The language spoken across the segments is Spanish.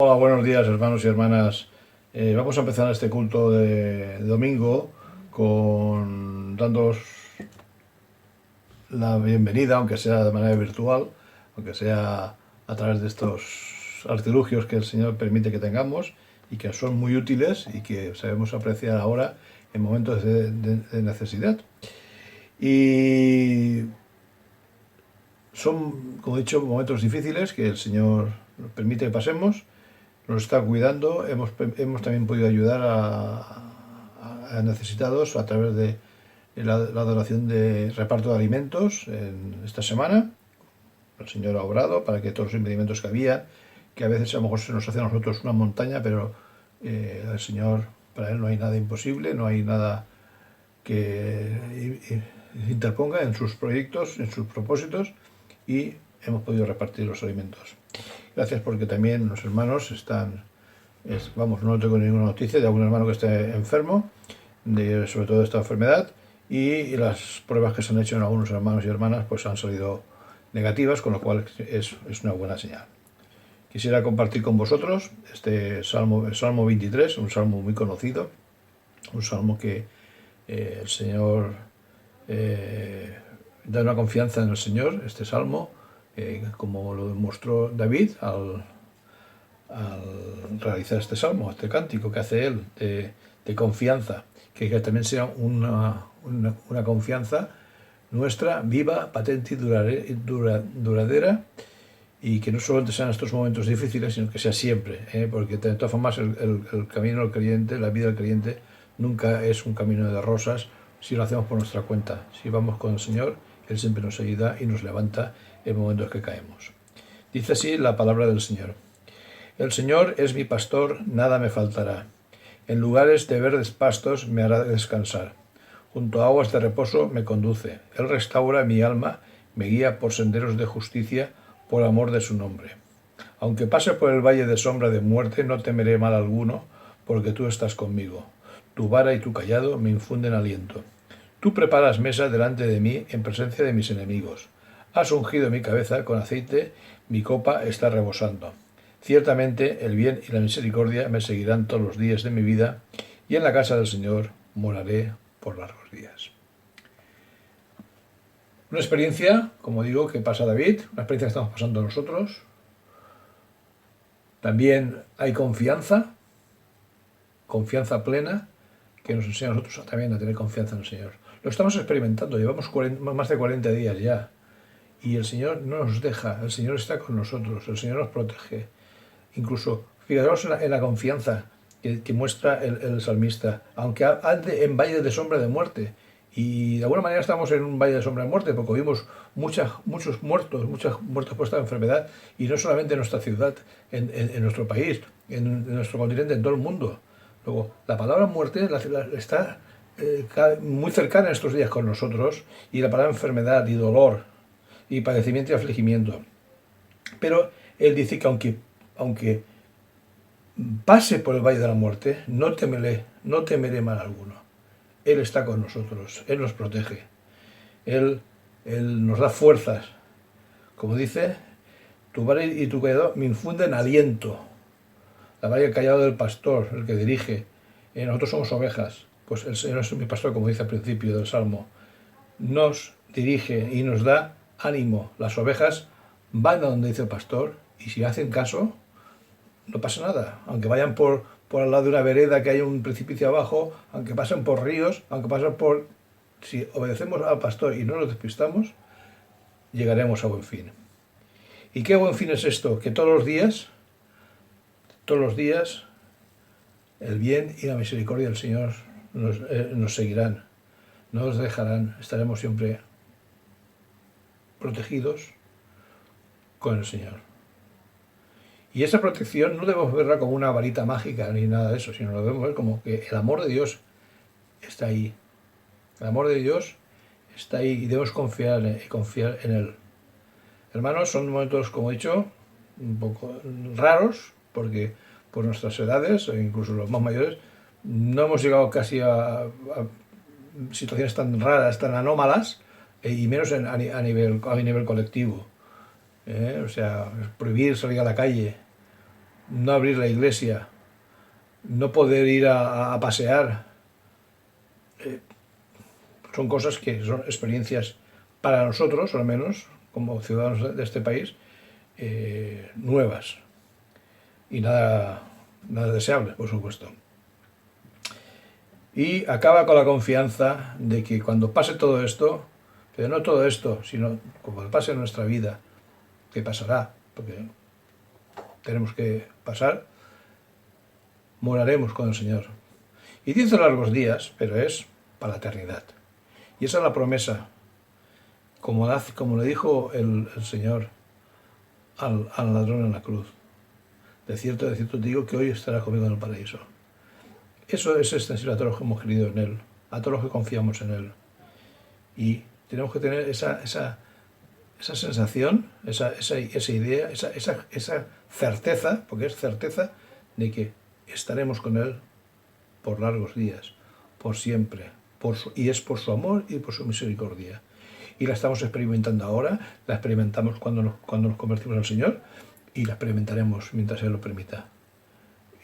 Hola, buenos días hermanos y hermanas. Vamos a empezar este culto de domingo dándoos la bienvenida, aunque sea de manera virtual, aunque sea a través de estos artilugios que el Señor permite que tengamos y que son muy útiles y que sabemos apreciar ahora en momentos de necesidad. Y son, como he dicho, momentos difíciles que el Señor nos permite que pasemos, nos está cuidando. Hemos también podido ayudar a necesitados a través de la donación de reparto de alimentos en esta semana. El Señor ha obrado para que todos los impedimentos que había, que a veces a lo mejor se nos hace a nosotros una montaña, pero el Señor, para Él no hay nada imposible, no hay nada que interponga en sus proyectos, en sus propósitos, y hemos podido repartir los alimentos. Gracias, porque también los hermanos están, no tengo ninguna noticia de algún hermano que esté enfermo, sobre todo de esta enfermedad, y las pruebas que se han hecho en algunos hermanos y hermanas pues han salido negativas, con lo cual es una buena señal. Quisiera compartir con vosotros este salmo, el Salmo 23, un salmo muy conocido, un salmo que el Señor da una confianza en el Señor. Este salmo, como lo demostró David al realizar este salmo, este cántico que hace él de confianza, que también sea una confianza nuestra, viva, patente y duradera, y que no solamente sean estos momentos difíciles, sino que sea siempre, porque de todas formas el camino del creyente, la vida del creyente, nunca es un camino de rosas si lo hacemos por nuestra cuenta. Si vamos con el Señor, Él siempre nos ayuda y nos levanta en momentos que caemos. Dice así la palabra del Señor. El Señor es mi pastor, nada me faltará. En lugares de verdes pastos me hará descansar. Junto a aguas de reposo me conduce. Él restaura mi alma, me guía por senderos de justicia, por amor de su nombre. Aunque pase por el valle de sombra de muerte, no temeré mal alguno, porque tú estás conmigo. Tu vara y tu cayado me infunden aliento. Tú preparas mesa delante de mí en presencia de mis enemigos. Has ungido mi cabeza con aceite, mi copa está rebosando. Ciertamente el bien y la misericordia me seguirán todos los días de mi vida, y en la casa del Señor moraré por largos días. Una experiencia, como digo, que pasa David, una experiencia que estamos pasando nosotros. También hay confianza plena, que nos enseña a nosotros también a tener confianza en el Señor. Lo estamos experimentando, llevamos más de 40 días ya, y el Señor no nos deja, el Señor está con nosotros, el Señor nos protege. Incluso, fijaros en la confianza que muestra el salmista, aunque ande en valle de sombra de muerte. Y de alguna manera estamos en un valle de sombra de muerte, porque vimos muchos muertos por esta enfermedad, y no solamente en nuestra ciudad, en nuestro país, en nuestro continente, en todo el mundo. Luego, la palabra muerte está muy cercana en estos días con nosotros, y la palabra enfermedad y dolor y padecimiento y afligimiento. Pero él dice que aunque pase por el valle de la muerte, no temeré mal alguno. Él está con nosotros, Él nos protege, Él nos da fuerzas. Como dice, tu vara y tu callado me infunden aliento. La vara y el callado del pastor, el que dirige. Nosotros somos ovejas, pues el Señor es mi pastor, como dice al principio del Salmo. Nos dirige y nos da ánimo. Las ovejas van a donde dice el pastor, y si hacen caso, no pasa nada. Aunque vayan por al lado de una vereda que hay un precipicio abajo, aunque pasen por ríos, aunque pasen por... Si obedecemos al pastor y no nos despistamos, llegaremos a buen fin. ¿Y qué buen fin es esto? Que todos los días, el bien y la misericordia del Señor nos seguirán, no nos dejarán, estaremos siempre protegidos con el Señor. Y esa protección no debemos verla como una varita mágica ni nada de eso, sino lo debemos ver como que el amor de Dios está ahí. El amor de Dios está ahí y debemos confiar en Él. Hermanos, son momentos, como he dicho, un poco raros, porque por nuestras edades, e incluso los más mayores, no hemos llegado casi a situaciones tan raras, tan anómalas, y menos a nivel colectivo. O sea, prohibir salir a la calle, no abrir la iglesia, no poder ir a pasear, son cosas que son experiencias para nosotros, al menos, como ciudadanos de este país, nuevas y nada deseables, por supuesto. Y acaba con la confianza de que cuando pase todo esto, pero no todo esto, sino como pase en nuestra vida, que pasará, porque tenemos que pasar, moraremos con el Señor. Y 10 largos días, pero es para la eternidad. Y esa es la promesa, como le dijo el Señor al ladrón en la cruz. De cierto te digo que hoy estarás conmigo en el paraíso. Eso es extensible a todos los que hemos creído en Él, a todos los que confiamos en Él. Y tenemos que tener esa sensación, esa idea, esa certeza, porque es certeza, de que estaremos con Él por largos días, por siempre, y es por su amor y por su misericordia. Y la estamos experimentando ahora, la experimentamos cuando nos convertimos al Señor, y la experimentaremos mientras Él lo permita.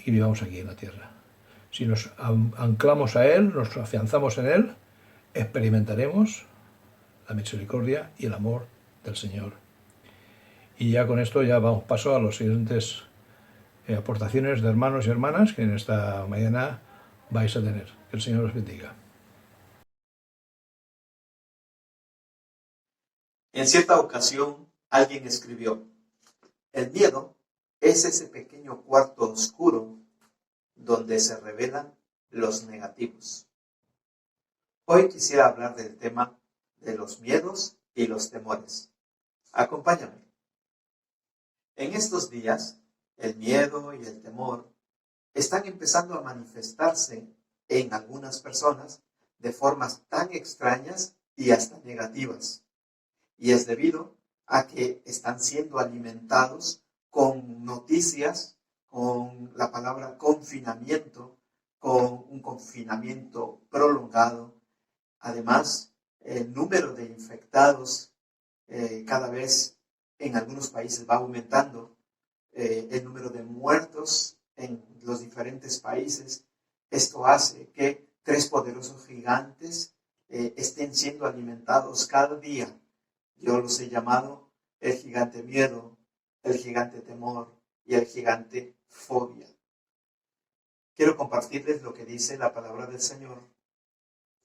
Y vivamos aquí en la tierra. Si nos anclamos a Él, nos afianzamos en Él, experimentaremos la misericordia y el amor del Señor. Y ya con esto ya vamos paso a los siguientes aportaciones de hermanos y hermanas que en esta mañana vais a tener. Que el Señor os bendiga. En cierta ocasión, alguien escribió: el miedo es ese pequeño cuarto oscuro donde se revelan los negativos. Hoy quisiera hablar del tema de los miedos y los temores. Acompáñame. En estos días, el miedo y el temor están empezando a manifestarse en algunas personas de formas tan extrañas y hasta negativas. Y es debido a que están siendo alimentados con noticias, con la palabra confinamiento, con un confinamiento prolongado. Además, el número de infectados cada vez en algunos países va aumentando. El número de muertos en los diferentes países. Esto hace que 3 poderosos gigantes estén siendo alimentados cada día. Yo los he llamado el gigante miedo, el gigante temor y el gigante fobia. Quiero compartirles lo que dice la palabra del Señor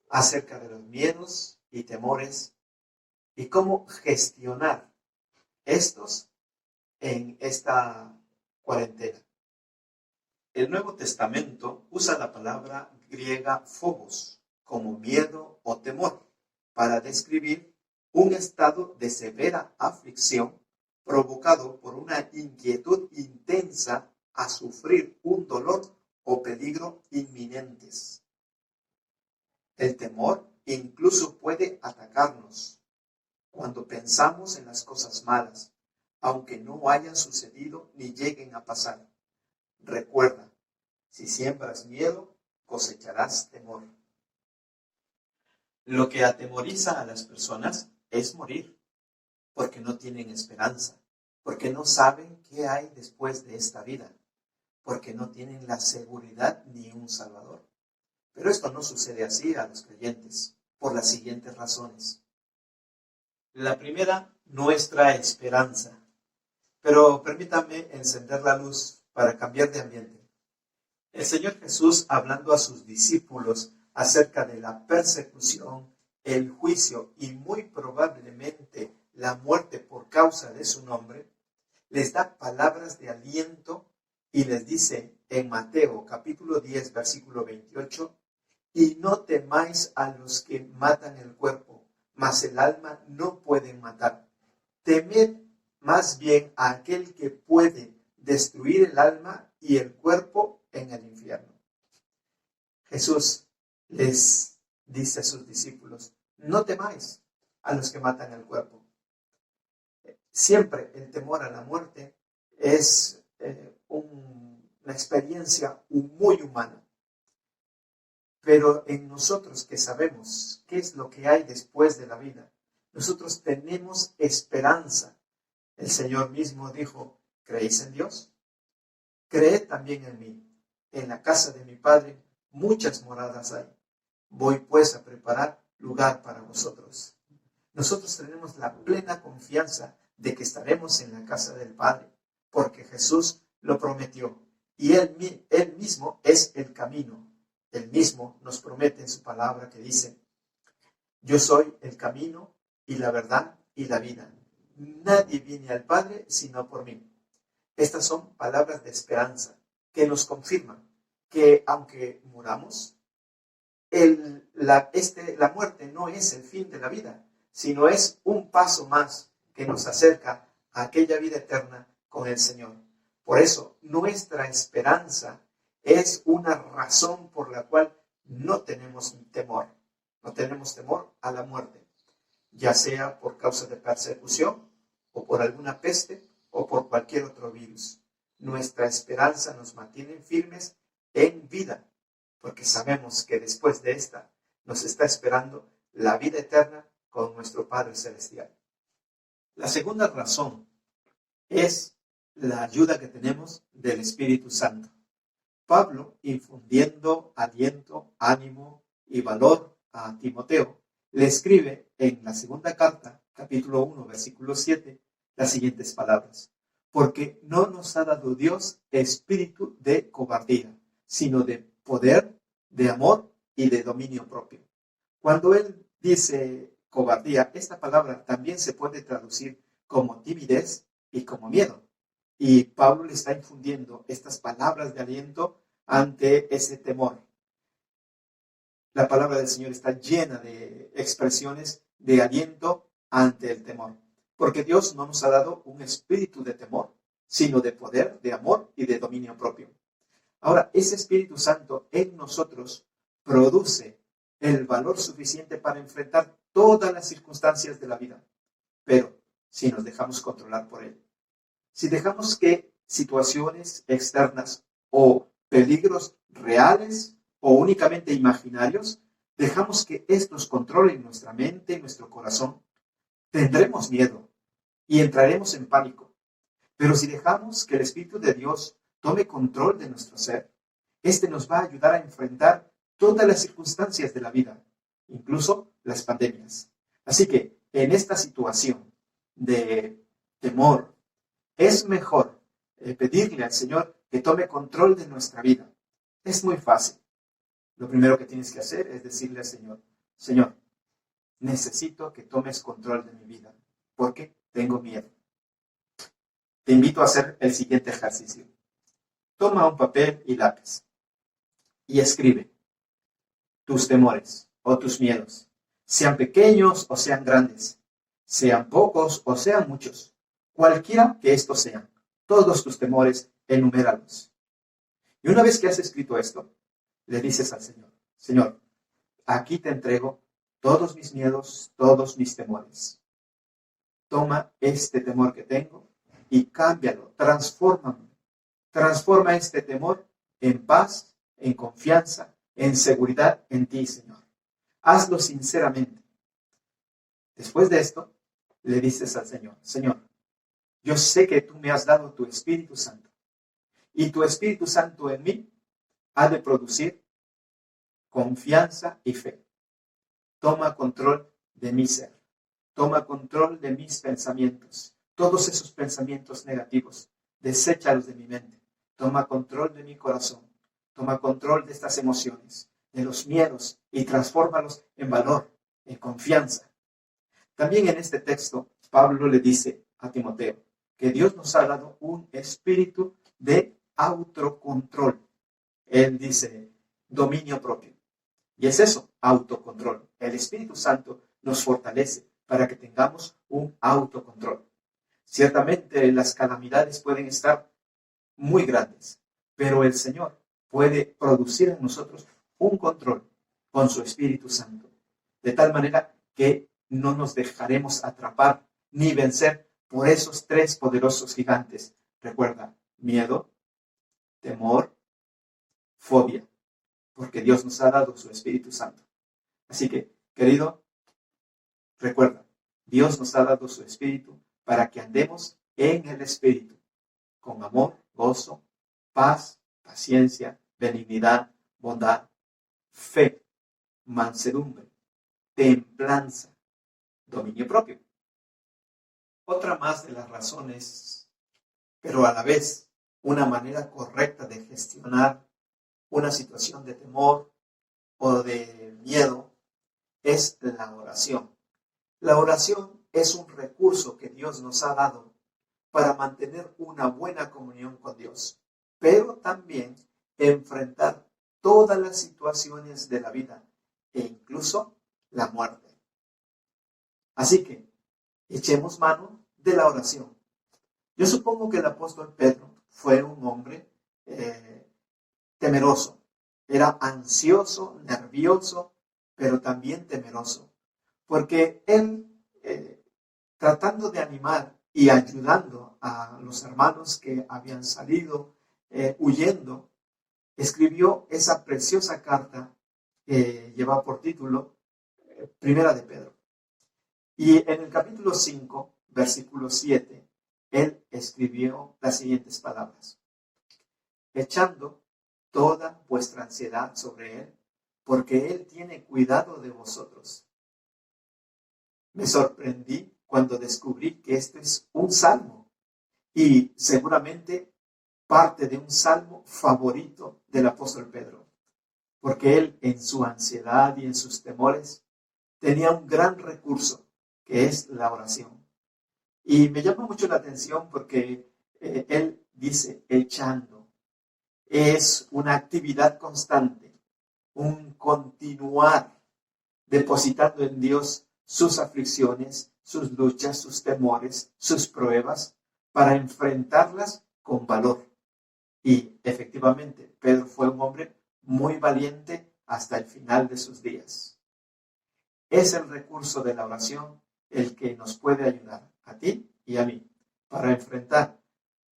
acerca de los miedos y temores y cómo gestionar estos en esta cuarentena. El Nuevo Testamento usa la palabra griega phobos como miedo o temor para describir un estado de severa aflicción provocado por una inquietud intensa a sufrir un dolor o peligro inminentes. El temor incluso puede atacarnos cuando pensamos en las cosas malas, aunque no hayan sucedido ni lleguen a pasar. Recuerda, si siembras miedo, cosecharás temor. Lo que atemoriza a las personas es morir, porque no tienen esperanza, porque no saben qué hay después de esta vida, porque no tienen la seguridad ni un Salvador. Pero esto no sucede así a los creyentes, por las siguientes razones. La primera, nuestra esperanza. Pero permítame encender la luz para cambiar de ambiente. El Señor Jesús, hablando a sus discípulos acerca de la persecución, el juicio y muy probablemente la muerte por causa de su nombre, les da palabras de aliento y les dice en Mateo capítulo 10, versículo 28, y no temáis a los que matan el cuerpo, mas el alma no pueden matar. Temed más bien a aquel que puede destruir el alma y el cuerpo en el infierno. Jesús les dice a sus discípulos, no temáis a los que matan el cuerpo. Siempre el temor a la muerte es una experiencia muy humana. Pero en nosotros que sabemos qué es lo que hay después de la vida, nosotros tenemos esperanza. El Señor mismo dijo, ¿creéis en Dios? creed también en mí. En la casa de mi Padre muchas moradas hay. Voy pues a preparar lugar para vosotros. Nosotros tenemos la plena confianza de que estaremos en la casa del Padre, porque Jesús lo prometió. Y él mismo es el camino. Él mismo nos promete en su palabra que dice: yo soy el camino y la verdad y la vida. Nadie viene al Padre sino por mí. Estas son palabras de esperanza que nos confirman que aunque muramos, la muerte no es el fin de la vida, sino es un paso más que nos acerca a aquella vida eterna con el Señor. Por eso, nuestra esperanza es una razón por la cual no tenemos temor. No tenemos temor a la muerte, ya sea por causa de persecución, o por alguna peste, o por cualquier otro virus. Nuestra esperanza nos mantiene firmes en vida, porque sabemos que después de esta nos está esperando la vida eterna con nuestro Padre Celestial. La segunda razón es la ayuda que tenemos del Espíritu Santo. Pablo, infundiendo aliento, ánimo y valor a Timoteo, le escribe en la segunda carta, capítulo 1, versículo 7, las siguientes palabras: porque no nos ha dado Dios espíritu de cobardía, sino de poder, de amor y de dominio propio. Cuando él dice cobardía, esta palabra también se puede traducir como timidez y como miedo. Y Pablo le está infundiendo estas palabras de aliento ante ese temor. La palabra del Señor está llena de expresiones de aliento ante el temor. Porque Dios no nos ha dado un espíritu de temor, sino de poder, de amor y de dominio propio. Ahora, ese Espíritu Santo en nosotros produce el valor suficiente para enfrentar todas las circunstancias de la vida. Pero si nos dejamos controlar por Él, si dejamos que situaciones externas o peligros reales o únicamente imaginarios, dejamos que estos controlen nuestra mente y nuestro corazón, tendremos miedo y entraremos en pánico. Pero si dejamos que el Espíritu de Dios tome control de nuestro ser, este nos va a ayudar a enfrentar todas las circunstancias de la vida, incluso las pandemias. Así que en esta situación de temor, es mejor pedirle al Señor que tome control de nuestra vida. Es muy fácil. Lo primero que tienes que hacer es decirle al Señor: Señor, necesito que tomes control de mi vida, porque tengo miedo. Te invito a hacer el siguiente ejercicio. Toma un papel y lápiz y escribe tus temores o tus miedos, sean pequeños o sean grandes, sean pocos o sean muchos, cualquiera que estos sean, todos tus temores, enuméralos. Y una vez que has escrito esto, le dices al Señor: Señor, aquí te entrego todos mis miedos, todos mis temores. Toma este temor que tengo y cámbialo, transfórmame. Transforma este temor en paz, en confianza, en seguridad en ti, Señor. Hazlo sinceramente. Después de esto, le dices al Señor: Señor, yo sé que tú me has dado tu Espíritu Santo. Y tu Espíritu Santo en mí ha de producir confianza y fe. Toma control de mi ser. Toma control de mis pensamientos. Todos esos pensamientos negativos, deséchalos de mi mente. Toma control de mi corazón. Toma control de estas emociones, de los miedos, y transfórmalos en valor, en confianza. También en este texto, Pablo le dice a Timoteo que Dios nos ha dado un espíritu de autocontrol. Él dice dominio propio. Y es eso, autocontrol. El Espíritu Santo nos fortalece para que tengamos un autocontrol. Ciertamente las calamidades pueden estar muy grandes, pero el Señor puede producir en nosotros un control con su Espíritu Santo, de tal manera que no nos dejaremos atrapar ni vencer por esos tres poderosos gigantes. Recuerda, miedo, temor, fobia, porque Dios nos ha dado su Espíritu Santo. Así que, querido, recuerda, Dios nos ha dado su Espíritu para que andemos en el Espíritu, con amor, gozo, paz, paciencia, benignidad, bondad, fe, mansedumbre, templanza, dominio propio. Otra más de las razones, pero a la vez una manera correcta de gestionar una situación de temor o de miedo, es la oración. La oración es un recurso que Dios nos ha dado para mantener una buena comunión con Dios, pero también enfrentar todas las situaciones de la vida e incluso la muerte. Así que echemos mano de la oración. Yo supongo que el apóstol Pedro fue un hombre temeroso. Era ansioso, nervioso, pero también temeroso. Porque él, tratando de animar y ayudando a los hermanos que habían salido huyendo, escribió esa preciosa carta que lleva por título Primera de Pedro. Y en el capítulo 5, versículo 7, él escribió las siguientes palabras: echando toda vuestra ansiedad sobre él, porque él tiene cuidado de vosotros. Me sorprendí cuando descubrí que este es un salmo y seguramente parte de un salmo favorito del apóstol Pedro, porque él en su ansiedad y en sus temores tenía un gran recurso, que es la oración. Y me llama mucho la atención porque él dice echando. Es una actividad constante, un continuar depositando en Dios sus aflicciones, sus luchas, sus temores, sus pruebas, para enfrentarlas con valor. Y efectivamente, Pedro fue un hombre muy valiente hasta el final de sus días. Es el recurso de la oración el que nos puede ayudar a ti y a mí para enfrentar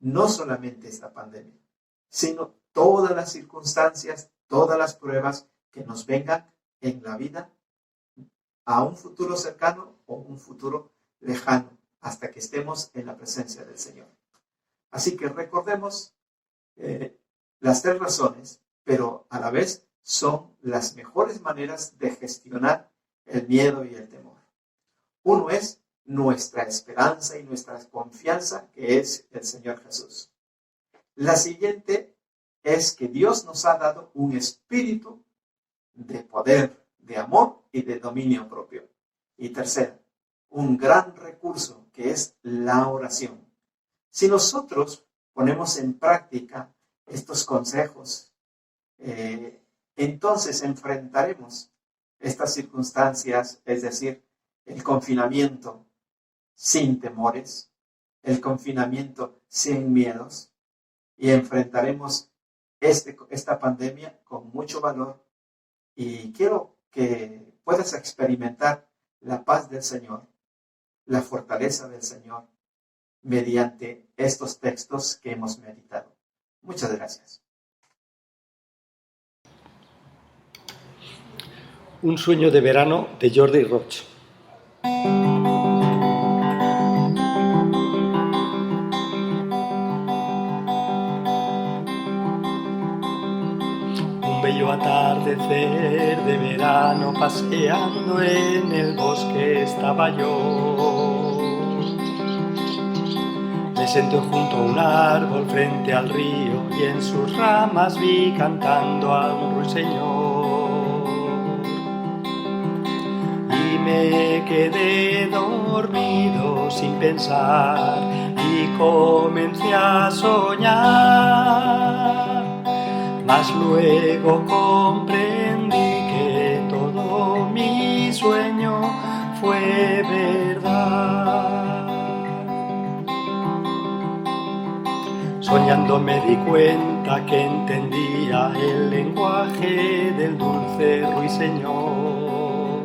no solamente esta pandemia, sino todas las circunstancias, todas las pruebas que nos vengan en la vida a un futuro cercano o un futuro lejano, hasta que estemos en la presencia del Señor. Así que recordemos las tres razones, pero a la vez son las mejores maneras de gestionar el miedo y el temor. Uno es nuestra esperanza y nuestra confianza, que es el Señor Jesús. La siguiente es que Dios nos ha dado un espíritu de poder, de amor y de dominio propio. Y tercero, un gran recurso que es la oración. Si nosotros ponemos en práctica estos consejos, entonces enfrentaremos estas circunstancias, es decir, el confinamiento sin temores, el confinamiento sin miedos, y enfrentaremos esta pandemia con mucho valor. Y quiero que puedas experimentar la paz del Señor, la fortaleza del Señor, mediante estos textos que hemos meditado. Muchas gracias. Un sueño de verano de Jordi Roig. Un bello atardecer de verano, paseando en el bosque estaba yo. Me senté junto a un árbol frente al río y en sus ramas vi cantando a un ruiseñor. Y me quedé dormido sin pensar y comencé a soñar. Mas luego comprendí que todo mi sueño fue verdad. Soñando me di cuenta que entendía el lenguaje del dulce ruiseñor.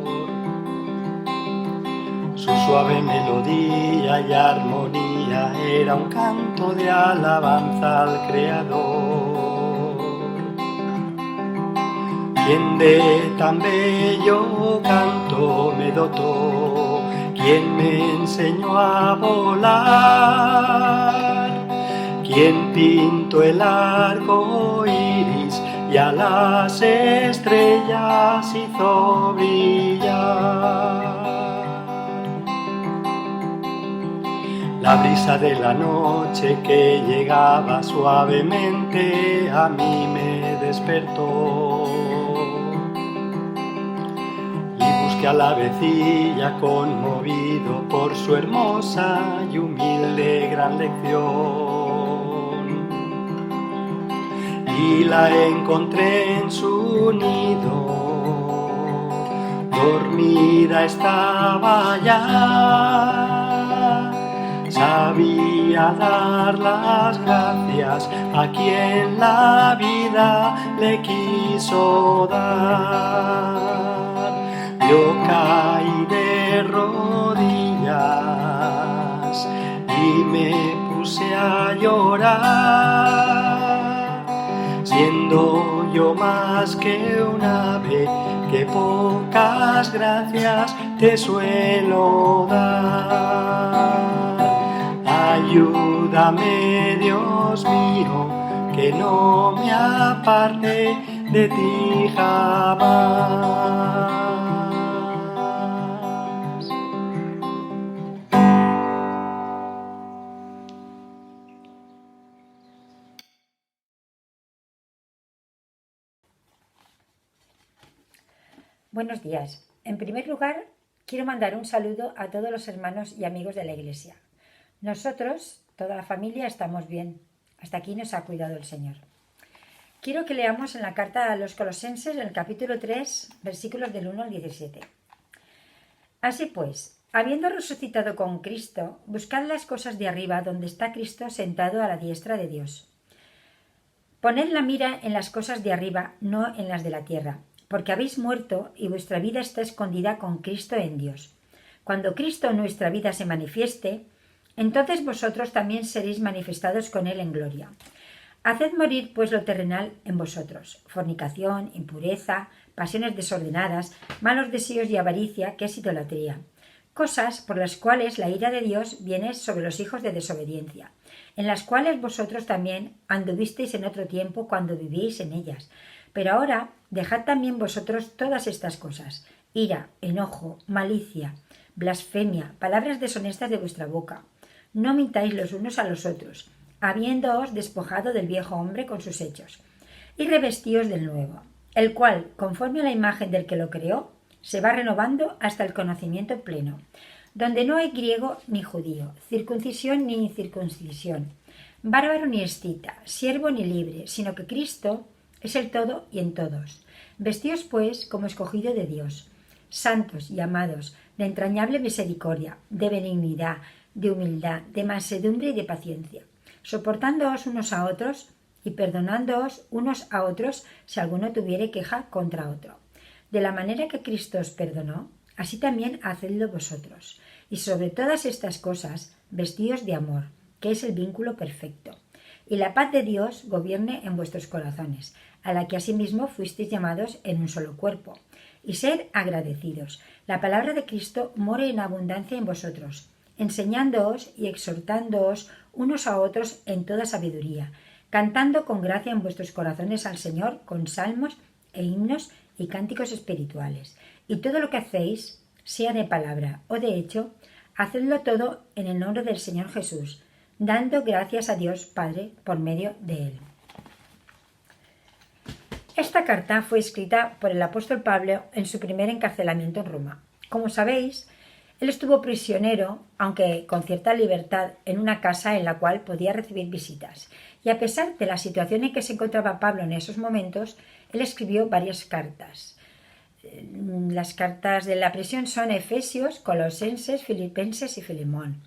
Su suave melodía y armonía era un canto de alabanza al Creador. Quien de tan bello canto me dotó, quien me enseñó a volar, quien pintó el arco iris y a las estrellas hizo brillar. La brisa de la noche que llegaba suavemente a mí me despertó. Y busqué a la avecilla conmovido por su hermosa y humilde gran lección. Y la encontré en su nido, dormida estaba ya. Sabía dar las gracias a quien la vida le quiso dar. Yo caí de rodillas y me puse a llorar, siendo yo más que un ave que pocas gracias te suelo dar. Ayúdame, Dios mío, que no me aparte de ti jamás. Buenos días. En primer lugar, quiero mandar un saludo a todos los hermanos y amigos de la Iglesia. Nosotros, toda la familia, estamos bien. Hasta aquí nos ha cuidado el Señor. Quiero que leamos en la carta a los Colosenses, en el capítulo 3, versículos del 1 al 17. Así pues, habiendo resucitado con Cristo, buscad las cosas de arriba, donde está Cristo sentado a la diestra de Dios. Poned la mira en las cosas de arriba, no en las de la tierra, porque habéis muerto y vuestra vida está escondida con Cristo en Dios. Cuando Cristo en nuestra vida se manifieste, entonces vosotros también seréis manifestados con Él en gloria. Haced morir pues lo terrenal en vosotros: fornicación, impureza, pasiones desordenadas, malos deseos y avaricia, que es idolatría. Cosas por las cuales la ira de Dios viene sobre los hijos de desobediencia, en las cuales vosotros también anduvisteis en otro tiempo cuando vivíais en ellas. Pero ahora dejad también vosotros todas estas cosas: ira, enojo, malicia, blasfemia, palabras deshonestas de vuestra boca. No mintáis los unos a los otros, habiéndoos despojado del viejo hombre con sus hechos, y revestíos del nuevo, el cual, conforme a la imagen del que lo creó, se va renovando hasta el conocimiento pleno, donde no hay griego ni judío, circuncisión ni incircuncisión, bárbaro ni escita, siervo ni libre, sino que Cristo es el todo y en todos. Vestíos, pues, como escogido de Dios, santos y amados, de entrañable misericordia, de benignidad, de humildad, de mansedumbre y de paciencia, soportándoos unos a otros y perdonándoos unos a otros si alguno tuviere queja contra otro. De la manera que Cristo os perdonó, así también hacedlo vosotros. Y sobre todas estas cosas, vestíos de amor, que es el vínculo perfecto. Y la paz de Dios gobierne en vuestros corazones, a la que asimismo fuisteis llamados en un solo cuerpo. Y sed agradecidos. La palabra de Cristo more en abundancia en vosotros, enseñándoos y exhortándoos unos a otros en toda sabiduría, cantando con gracia en vuestros corazones al Señor con salmos e himnos y cánticos espirituales. Y todo lo que hacéis, sea de palabra o de hecho, hacedlo todo en el nombre del Señor Jesús, dando gracias a Dios Padre por medio de Él. Esta carta fue escrita por el apóstol Pablo en su primer encarcelamiento en Roma. Como sabéis, él estuvo prisionero, aunque con cierta libertad, en una casa en la cual podía recibir visitas. Y a pesar de la situación en que se encontraba Pablo en esos momentos, él escribió varias cartas. Las cartas de la prisión son Efesios, Colosenses, Filipenses y Filemón.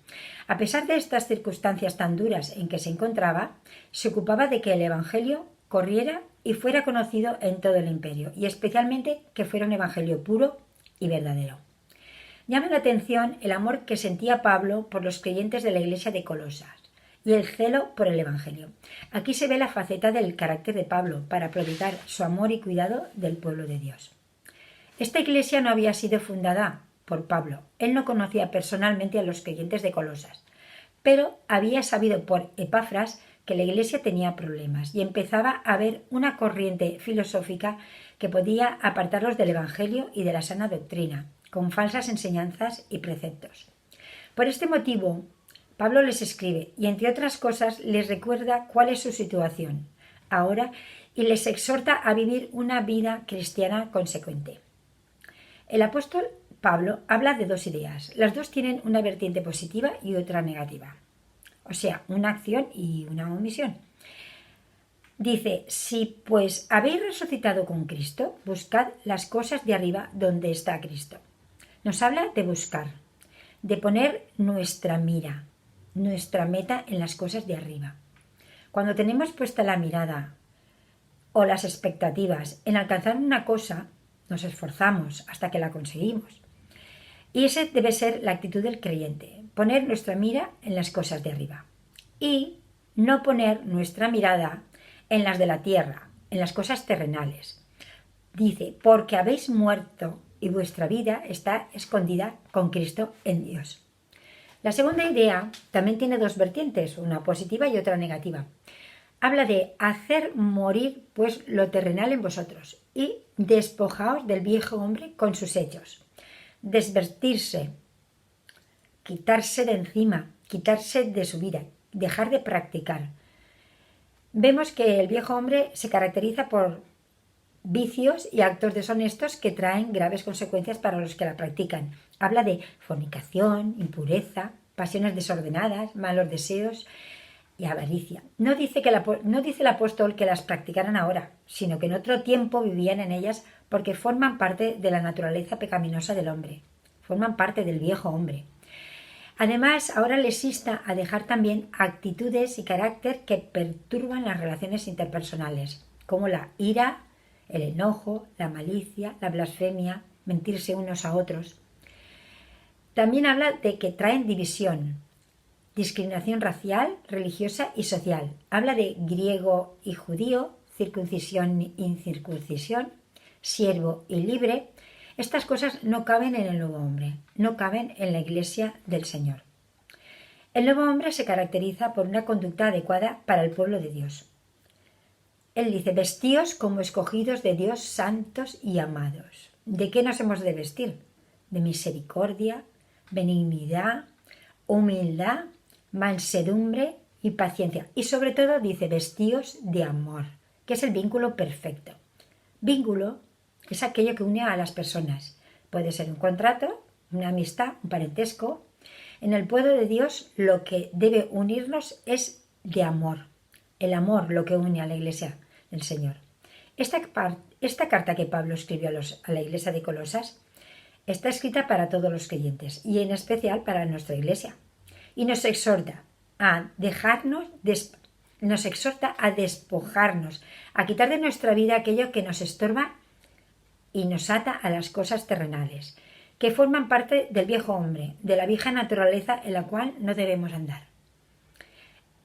A pesar de estas circunstancias tan duras en que se encontraba, se ocupaba de que el Evangelio corriera y fuera conocido en todo el imperio, y especialmente que fuera un evangelio puro y verdadero. Llama la atención el amor que sentía Pablo por los creyentes de la iglesia de Colosas y el celo por el evangelio. Aquí se ve la faceta del carácter de Pablo para prodigar su amor y cuidado del pueblo de Dios. Esta iglesia no había sido fundada por Pablo. Él no conocía personalmente a los creyentes de Colosas, pero había sabido por Epafras que la Iglesia tenía problemas y empezaba a haber una corriente filosófica que podía apartarlos del Evangelio y de la sana doctrina, con falsas enseñanzas y preceptos. Por este motivo, Pablo les escribe y, entre otras cosas, les recuerda cuál es su situación ahora y les exhorta a vivir una vida cristiana consecuente. El apóstol Pablo habla de dos ideas. Las dos tienen una vertiente positiva y otra negativa. O sea, una acción y una omisión. Dice, si pues habéis resucitado con Cristo, buscad las cosas de arriba donde está Cristo. Nos habla de buscar, de poner nuestra mira, nuestra meta en las cosas de arriba. Cuando tenemos puesta la mirada o las expectativas en alcanzar una cosa, nos esforzamos hasta que la conseguimos. Y esa debe ser la actitud del creyente, poner nuestra mira en las cosas de arriba y no poner nuestra mirada en las de la tierra, en las cosas terrenales. Dice, porque habéis muerto y vuestra vida está escondida con Cristo en Dios. La segunda idea también tiene dos vertientes, una positiva y otra negativa. Habla de hacer morir pues lo terrenal en vosotros y despojaos del viejo hombre con sus hechos. Desvestirse, quitarse de encima, quitarse de su vida, dejar de practicar. Vemos que el viejo hombre se caracteriza por vicios y actos deshonestos que traen graves consecuencias para los que la practican. Habla de fornicación, impureza, pasiones desordenadas, malos deseos y avaricia. No dice el apóstol que las practicaran ahora, sino que en otro tiempo vivían en ellas porque forman parte de la naturaleza pecaminosa del hombre, forman parte del viejo hombre. Además, ahora les insta a dejar también actitudes y carácter que perturban las relaciones interpersonales, como la ira, el enojo, la malicia, la blasfemia, mentirse unos a otros. También habla de que traen división, discriminación racial, religiosa y social. Habla de griego y judío, circuncisión e incircuncisión, siervo y libre. Estas cosas no caben en el nuevo hombre, no caben en la Iglesia del Señor. El nuevo hombre se caracteriza por una conducta adecuada para el pueblo de Dios. Él dice, vestíos como escogidos de Dios, santos y amados. ¿De qué nos hemos de vestir? De misericordia, benignidad, humildad, mansedumbre y paciencia. Y sobre todo dice, vestíos de amor, que es el vínculo perfecto. Vínculo es aquello que une a las personas. Puede ser un contrato, una amistad, un parentesco. En el pueblo de Dios lo que debe unirnos es de amor. El amor lo que une a la Iglesia del Señor. Esta carta que Pablo escribió a la Iglesia de Colosas está escrita para todos los creyentes y en especial para nuestra Iglesia. Y nos exhorta a despojarnos, a quitar de nuestra vida aquello que nos estorba y nos ata a las cosas terrenales, que forman parte del viejo hombre, de la vieja naturaleza en la cual no debemos andar.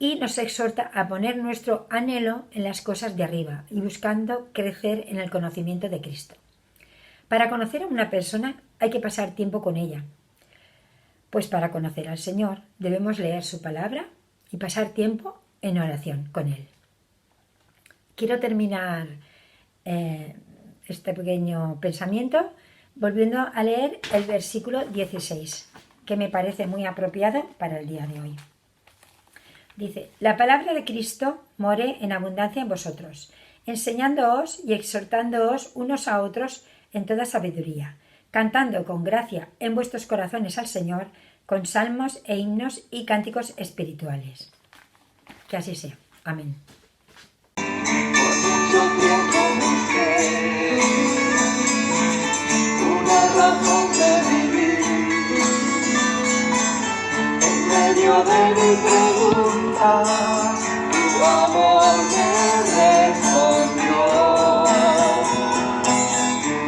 Y nos exhorta a poner nuestro anhelo en las cosas de arriba y buscando crecer en el conocimiento de Cristo. Para conocer a una persona hay que pasar tiempo con ella. Pues para conocer al Señor debemos leer su palabra y pasar tiempo en oración con Él. Quiero terminar este pequeño pensamiento volviendo a leer el versículo 16, que me parece muy apropiado para el día de hoy. Dice, la palabra de Cristo more en abundancia en vosotros, enseñándoos y exhortándoos unos a otros en toda sabiduría, cantando con gracia en vuestros corazones al Señor, con salmos e himnos y cánticos espirituales. Que así sea. Amén. Una razón de vivir en medio de mi pregunta, tu amor me respondió.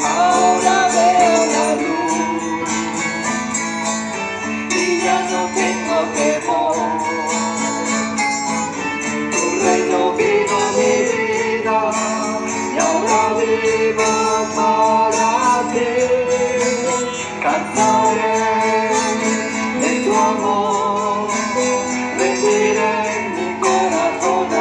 Ahora veo la luz y ya no tengo temor. Tu reino vino a mi vida y ahora vivo para ti. Cantaré de tu amor, rendiré mi corazón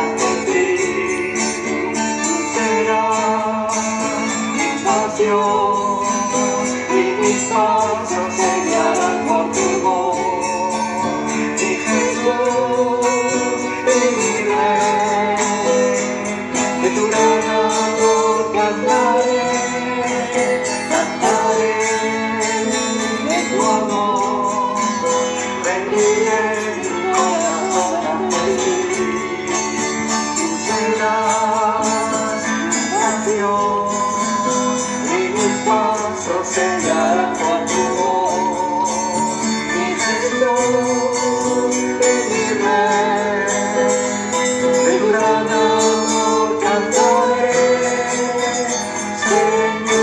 Dios, de mi Rey, de gran amor cantaré, Señor.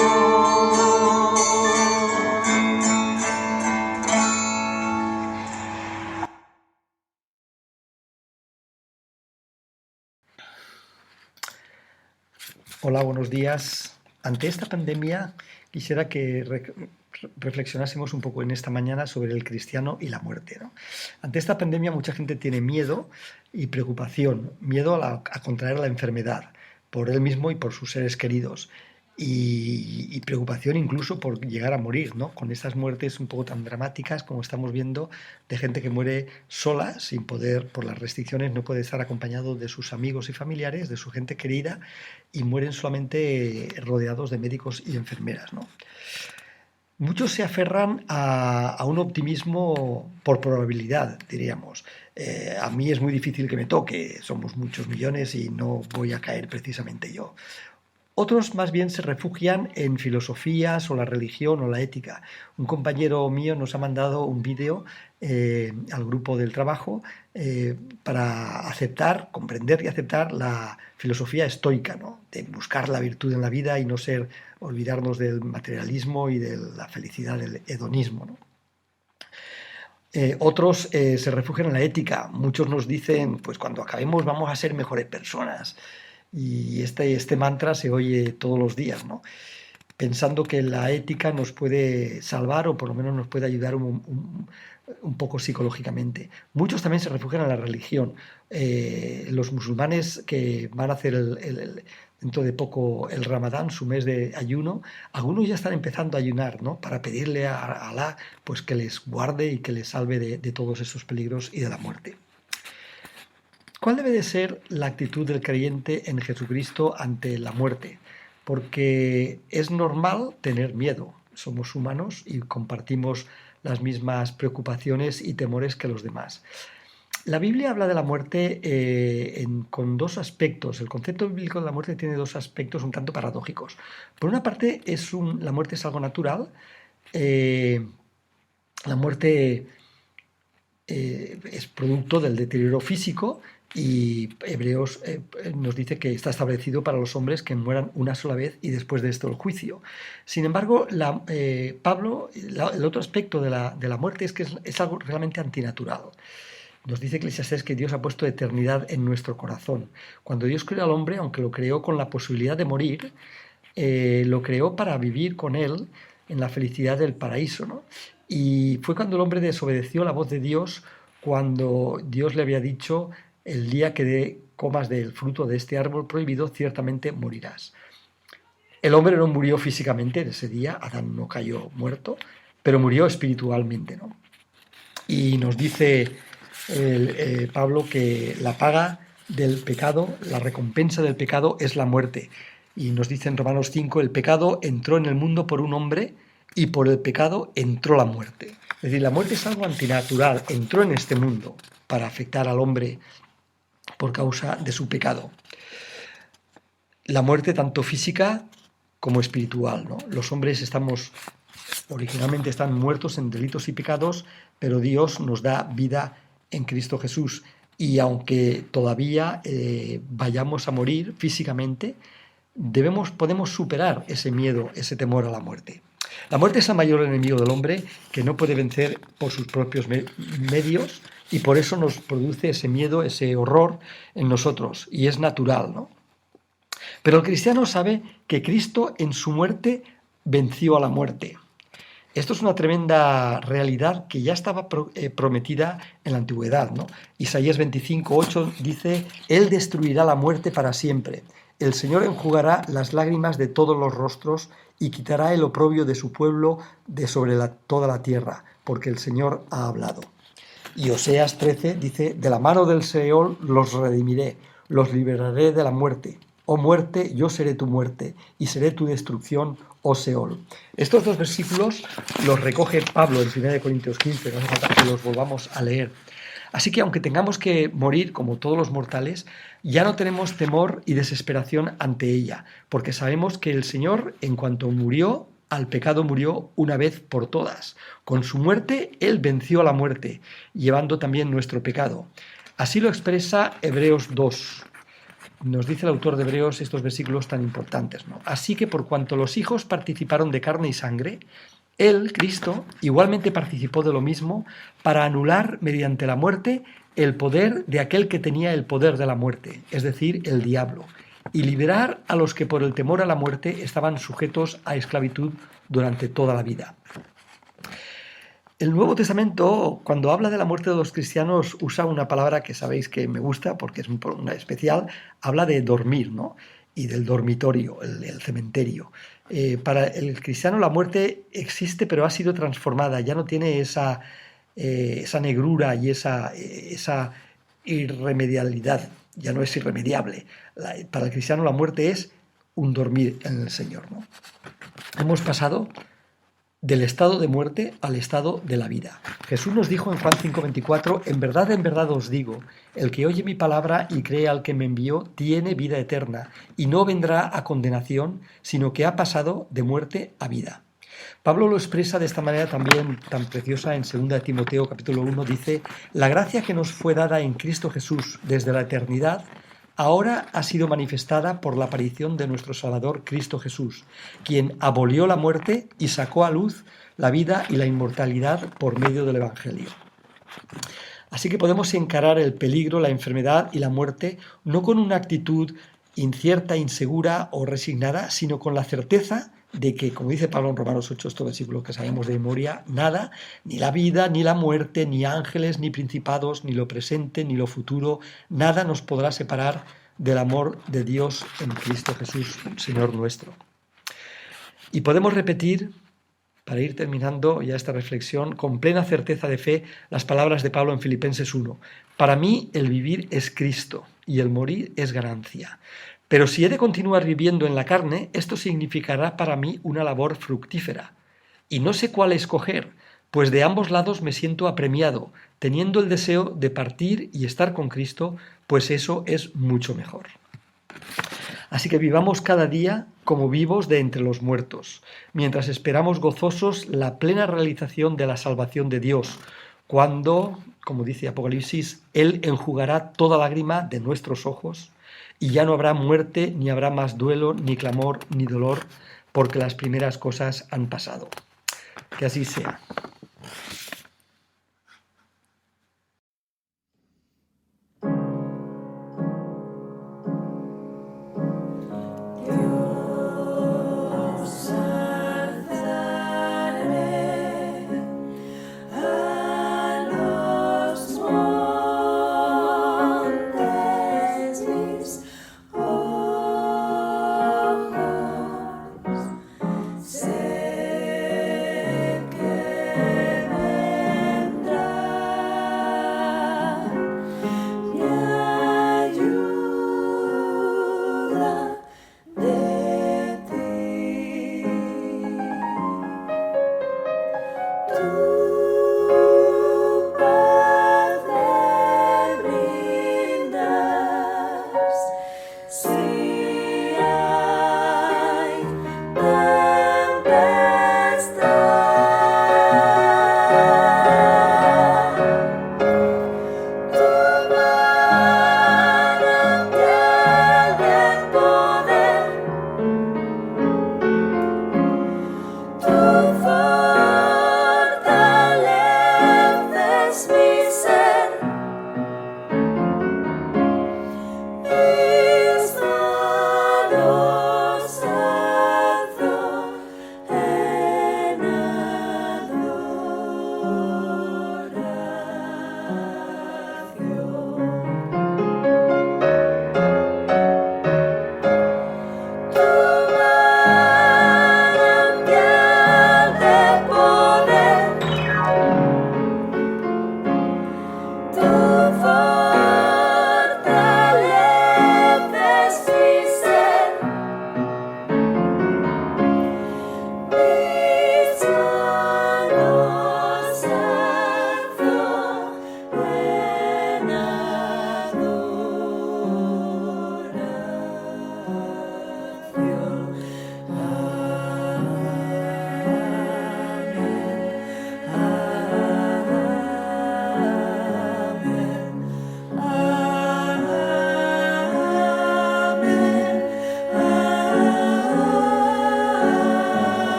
Hola, buenos días. Ante esta pandemia quisiera que reflexionásemos un poco en esta mañana sobre el cristiano y la muerte, ¿no? Ante esta pandemia mucha gente tiene miedo y preocupación, miedo a contraer la enfermedad por él mismo y por sus seres queridos. Y preocupación incluso por llegar a morir, ¿no? Con estas muertes un poco tan dramáticas como estamos viendo, de gente que muere sola, sin poder, por las restricciones, no puede estar acompañado de sus amigos y familiares, de su gente querida, y mueren solamente rodeados de médicos y enfermeras, ¿no? Muchos se aferran a un optimismo por probabilidad, diríamos. A mí es muy difícil que me toque, somos muchos millones y no voy a caer precisamente yo. Otros más bien se refugian en filosofías o la religión o la ética. Un compañero mío nos ha mandado un vídeo al grupo del trabajo para aceptar, comprender y aceptar la filosofía estoica, ¿no? De buscar la virtud en la vida y no olvidarnos del materialismo y de la felicidad, del hedonismo, ¿no? Otros se refugian en la ética. Muchos nos dicen, pues cuando acabemos vamos a ser mejores personas. Y este mantra se oye todos los días, ¿no? Pensando que la ética nos puede salvar o por lo menos nos puede ayudar un poco psicológicamente. Muchos también se refugian en la religión. Los musulmanes que van a hacer dentro de poco el Ramadán, su mes de ayuno, algunos ya están empezando a ayunar, ¿no? Para pedirle a Alá pues, que les guarde y que les salve de todos esos peligros y de la muerte. ¿Cuál debe de ser la actitud del creyente en Jesucristo ante la muerte? Porque es normal tener miedo. Somos humanos y compartimos las mismas preocupaciones y temores que los demás. La Biblia habla de la muerte con dos aspectos. El concepto bíblico de la muerte tiene dos aspectos un tanto paradójicos. Por una parte, la muerte es algo natural. La muerte es producto del deterioro físico. Y Hebreos nos dice que está establecido para los hombres que mueran una sola vez y después de esto el juicio. Sin embargo, Pablo, el otro aspecto de la muerte es que es algo realmente antinatural. Nos dice Eclesiastés que Dios ha puesto eternidad en nuestro corazón. Cuando Dios creó al hombre, aunque lo creó con la posibilidad de morir, lo creó para vivir con él en la felicidad del paraíso, ¿no? Y fue cuando el hombre desobedeció la voz de Dios, cuando Dios le había dicho: el día que comas del fruto de este árbol prohibido, ciertamente morirás. El hombre no murió físicamente en ese día, Adán no cayó muerto, pero murió espiritualmente, ¿no? Y nos dice Pablo que la paga del pecado, la recompensa del pecado es la muerte. Y nos dice en Romanos 5, el pecado entró en el mundo por un hombre y por el pecado entró la muerte. Es decir, la muerte es algo antinatural, entró en este mundo para afectar al hombre por causa de su pecado. La muerte tanto física como espiritual, ¿no? Los hombres originalmente están muertos en delitos y pecados, pero Dios nos da vida en Cristo Jesús. Y aunque todavía vayamos a morir físicamente, podemos superar ese miedo, ese temor a la muerte. La muerte es el mayor enemigo del hombre, que no puede vencer por sus propios medios, y por eso nos produce ese miedo, ese horror en nosotros, y es natural, ¿no? Pero el cristiano sabe que Cristo en su muerte venció a la muerte. Esto es una tremenda realidad que ya estaba prometida en la antigüedad, ¿no? Isaías 25:8 dice: Él destruirá la muerte para siempre. El Señor enjugará las lágrimas de todos los rostros y quitará el oprobio de su pueblo de sobre toda la tierra, porque el Señor ha hablado. Y Oseas 13 dice: de la mano del Seol los redimiré, los liberaré de la muerte. Oh muerte, yo seré tu muerte, y seré tu destrucción, oh Seol. Estos dos versículos los recoge Pablo en 1 Corintios 15, no hace falta que los volvamos a leer. Así que aunque tengamos que morir como todos los mortales, ya no tenemos temor y desesperación ante ella, porque sabemos que el Señor, en cuanto murió, al pecado murió una vez por todas. Con su muerte, Él venció a la muerte, llevando también nuestro pecado. Así lo expresa Hebreos 2. Nos dice el autor de Hebreos estos versículos tan importantes, ¿no? Así que por cuanto los hijos participaron de carne y sangre, Él, Cristo, igualmente participó de lo mismo para anular mediante la muerte el poder de aquel que tenía el poder de la muerte, es decir, el diablo, y liberar a los que por el temor a la muerte estaban sujetos a esclavitud durante toda la vida. El Nuevo Testamento, cuando habla de la muerte de los cristianos, usa una palabra que sabéis que me gusta porque es una especial, habla de dormir, ¿no? Y del dormitorio, el cementerio. Para el cristiano la muerte existe, pero ha sido transformada, ya no tiene esa negrura y esa irremediabilidad, ya no es irremediable. Para el cristiano la muerte es un dormir en el Señor, ¿no? Hemos pasado del estado de muerte al estado de la vida. Jesús nos dijo en Juan 5:24, en verdad os digo, el que oye mi palabra y cree al que me envió, tiene vida eterna, y no vendrá a condenación, sino que ha pasado de muerte a vida. Pablo lo expresa de esta manera también tan preciosa en 2 Timoteo capítulo 1, dice, la gracia que nos fue dada en Cristo Jesús desde la eternidad, ahora ha sido manifestada por la aparición de nuestro Salvador Cristo Jesús, quien abolió la muerte y sacó a luz la vida y la inmortalidad por medio del Evangelio. Así que podemos encarar el peligro, la enfermedad y la muerte no con una actitud incierta, insegura o resignada, sino con la certeza de que, como dice Pablo en Romanos 8, estos versículos que sabemos de memoria, nada, ni la vida, ni la muerte, ni ángeles, ni principados, ni lo presente, ni lo futuro, nada nos podrá separar del amor de Dios en Cristo Jesús, Señor nuestro. Y podemos repetir, para ir terminando ya esta reflexión, con plena certeza de fe, las palabras de Pablo en Filipenses 1. Para mí el vivir es Cristo y el morir es ganancia. Pero si he de continuar viviendo en la carne, esto significará para mí una labor fructífera. Y no sé cuál escoger, pues de ambos lados me siento apremiado, teniendo el deseo de partir y estar con Cristo, pues eso es mucho mejor. Así que vivamos cada día como vivos de entre los muertos, mientras esperamos gozosos la plena realización de la salvación de Dios, cuando, como dice Apocalipsis, Él enjugará toda lágrima de nuestros ojos, y ya no habrá muerte, ni habrá más duelo, ni clamor, ni dolor, porque las primeras cosas han pasado. Que así sea. Sé que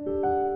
Dios.